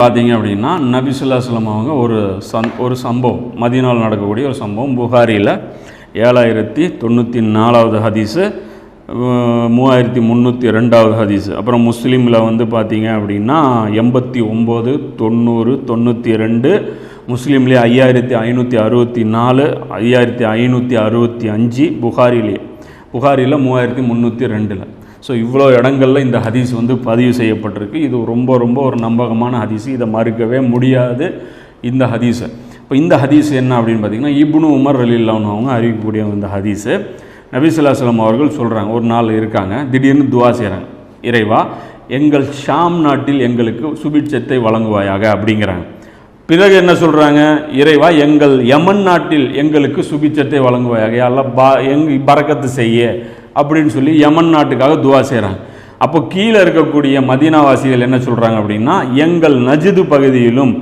பார்த்தீங்க அப்படின்னா நபி ஸல்லல்லாஹு அலைஹி வஸல்லம் அவங்க ஒரு சம்பவம், மதீனாவில் நடக்கக்கூடிய ஒரு சம்பவம். புகாரியில் 7094வது ஹதீஸு, 3302வது ஹதீஸு. அப்புறம் முஸ்லீமில் பார்த்தீங்க அப்படின்னா 89, 90, 92, முஸ்லீம்லேயே 5564, 5565, புகாரியில் 3302. ஸோ இவ்வளோ இடங்களில் இந்த ஹதீஸ் பதிவு செய்யப்பட்டிருக்கு. இது ரொம்ப ரொம்ப ஒரு நம்பகமான ஹதீஸ், இதை மறுக்கவே முடியாது இந்த ஹதீஸை. இப்போ இந்த ஹதீஸ் என்ன அப்படின்னு பார்த்தீங்கன்னா, இப்னு உமர் ரலியல்லாஹு அன்ஹு அவங்க அறிவிக்கக்கூடிய இந்த ஹதீஸு. நபி ஸல்லல்லாஹு அலைஹி வஸல்லம் அவர்கள் சொல்கிறாங்க, ஒரு நாள் இருக்காங்க, திடீர்னு துவா செய்கிறாங்க, இறைவா எங்கள் ஷாம் நாட்டில் எங்களுக்கு சுபிட்சத்தை வழங்குவாயாக அப்படிங்கிறாங்க. பிறகு என்ன சொல்கிறாங்க, இறைவா எங்கள் யமன் நாட்டில் எங்களுக்கு சுபிட்சத்தை வழங்குவாயாக, எல்லாம் பரக்கத்து செய்ய அப்படின்னு சொல்லி யமன் நாட்டுக்காக துவா செய்கிறாங்க. அப்போ கீழே இருக்கக்கூடிய மதீனாவாசிகள் என்ன சொல்கிறாங்க அப்படின்னா, எங்கள் நஜிது பகுதியிலும்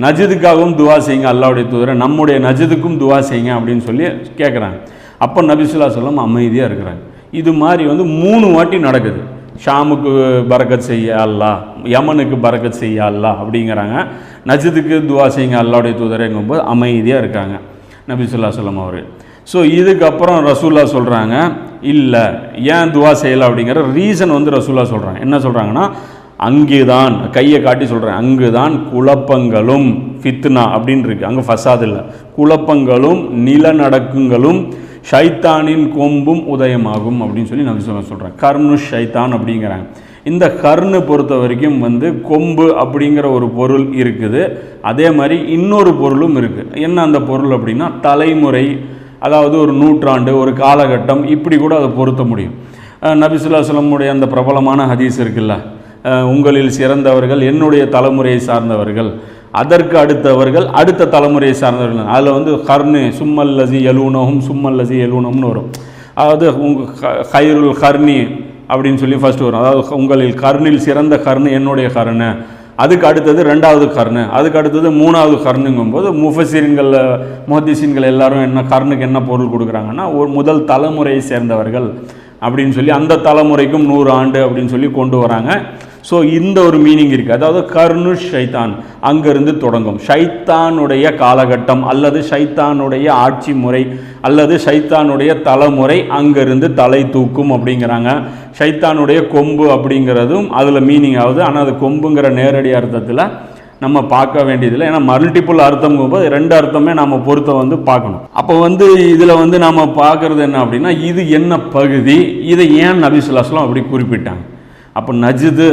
நஜிதுக்காகவும் துவா செய்யுங்க அல்லாஹ்வுடைய தூதரை, நம்முடைய நஜிதுக்கும் துவா செய்யுங்க அப்படின்னு சொல்லி கேட்குறாங்க. அப்போ நபி ஸல்லல்லாஹு அலைஹி வஸல்லம் அமைதியாக இருக்கிறாங்க. இது மாதிரி 3 வாட்டி நடக்குது. ஷாமுக்கு பரக்கத் செய்ய அல்லாஹ், யமனுக்கு பரக்கத் செய்ய அல்லாஹ் அப்படிங்கிறாங்க. நஜிதுக்கு துவா செய்யுங்க அல்லாஹ்வுடைய தூதரைங்கும்போது அமைதியாக இருக்காங்க நபி ஸல்லல்லாஹு அலைஹி வஸல்லம் அவர். ஸோ இதுக்கப்புறம் ரசூல்லா சொல்கிறாங்க, இல்லை ஏன் துவா செய்யலை அப்படிங்கிற ரீசன் ரசூல்லா சொல்கிறாங்க. என்ன சொல்கிறாங்கன்னா, அங்கே தான் கையை காட்டி சொல்கிறேன், அங்கு தான் குழப்பங்களும் ஃபித்னா அப்படின்னு இருக்குது, அங்கே ஃபசாத் இல்லை, குழப்பங்களும் நிலநடுக்கங்களும் ஷைத்தானின் கொம்பும் உதயமாகும் அப்படின்னு சொல்லி நபி ஸல்லல்லாஹு சொல்கிறாங்க. கர்னு ஷைத்தான் அப்படிங்கிறாங்க. இந்த கர்னு பொறுத்த வரைக்கும் கொம்பு அப்படிங்கிற ஒரு பொருள் இருக்குது. அதே மாதிரி இன்னொரு பொருளும் இருக்குது. என்ன அந்த பொருள் அப்படின்னா, தலைமுறை, அதாவது ஒரு நூற்றாண்டு, ஒரு காலகட்டம், இப்படி கூட அதை பொருத்த முடியும். நபி ஸல்லல்லாஹு அலைஹி வஸல்லம் அந்த பிரபலமான ஹதீஸ் இருக்குல்ல, உங்களில் சிறந்தவர்கள் என்னுடைய தலைமுறையை சார்ந்தவர்கள், அதற்கு அடுத்தவர்கள் அடுத்த தலைமுறையை சார்ந்தவர்கள். அதில் கர்னு சும்மல்லசி எலூனஹும்னு வரும். அதாவது ஹைருல் கர்னி அப்படின்னு சொல்லி ஃபர்ஸ்ட் வரும். அதாவது உங்களில் கர்னில் சிறந்த கர்னு என்னுடைய கர்னு, அதுக்கு அடுத்தது 2வது கர்னு, அதுக்கு அடுத்தது 3வது கர்னுங்கும்போது முஹத்திஸீன்கள் எல்லாரும் என்ன கர்னுக்கு என்ன பொருள் கொடுக்குறாங்கன்னா, ஒரு முதல் தலைமுறையை சேர்ந்தவர்கள் அப்படின்னு சொல்லி அந்த தலைமுறைக்கும் 100 ஆண்டு அப்படின்னு சொல்லி கொண்டு வராங்க. ஸோ இந்த ஒரு மீனிங் இருக்குது. அதாவது கர்னு ஷைத்தான் அங்கேருந்து தொடங்கும், ஷைத்தானுடைய காலகட்டம் அல்லது ஷைத்தானுடைய ஆட்சி முறை அல்லது ஷைத்தானுடைய தலைமுறை அங்கேருந்து தலை தூக்கும் அப்படிங்கிறாங்க. ஷைத்தானுடைய கொம்பு அப்படிங்கிறதும் அதில் மீனிங் ஆகுது. ஆனால் அது கொம்புங்கிற நேரடி அர்த்தத்தில் நம்ம பார்க்க வேண்டியதில்லை. ஏன்னா மல்டிபிள் அர்த்தம் போது 2 அர்த்தமே நம்ம பொறுத்த பார்க்கணும். அப்போ இதில் நம்ம பார்க்குறது என்ன அப்படின்னா, இது என்ன பகுதி, இதை ஏன் நபி ஸல்லல்லாஹு அலைஹி வஸல்லம் அப்படி குறிப்பிட்டாங்க. அப்போ நஜிது